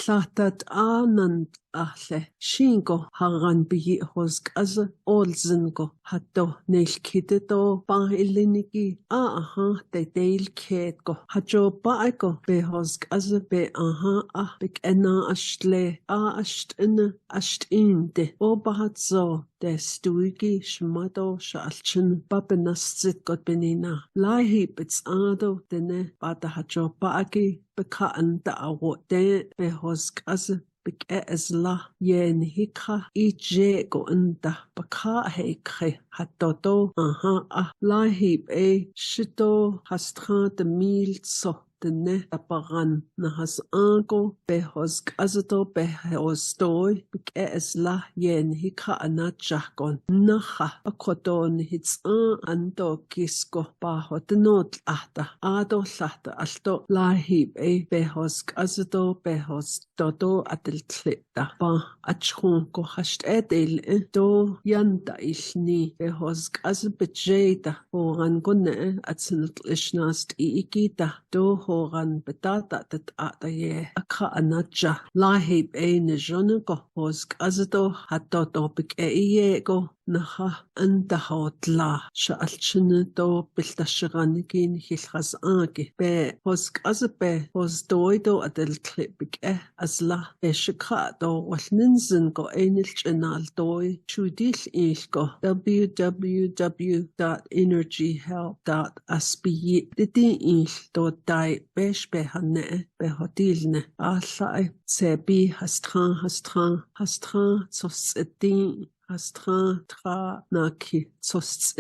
Llatat anand ahle shingo haran bigi hosk az olzengo hatto neilkiteto pa iliniki aha te deilketgo hajo baiko be hosk az be aha bik ena ashtle asht ina asht inde o bahatzo de stuigi shmado shalchin babenastzit got benina lahi bits ado dene bata hajo baaki bekaan da awo de be hosk az bik ezla yen hikha ije go unda baka heikhe hatoto aha lahi be shito hastran de mil so denne apagan nahas ango behos kazato behostoi bik ezla yen hikha anachagon naha akoton hits ando kisko bahotnot ahta ado lahta alto lahi be behos kazato behos todo atiltlita ba achon ko hasht edel do yanda ilni behos kazbejeda oran gonne atsinat ishnast ikita do horan betata tat ataye akha anaja lahib ein jonko hos kazato hato topic go naha anta hotla shalchne do biltashiganikin hilkhas age be hos kazbe hos doido adel klipik asla eshikha do walninzen go enil channel doi chudil ilko www.energyhelp.sbe diti il do dai besh behanne behodilne allai sebi hastran sos edin Astra tra naki sos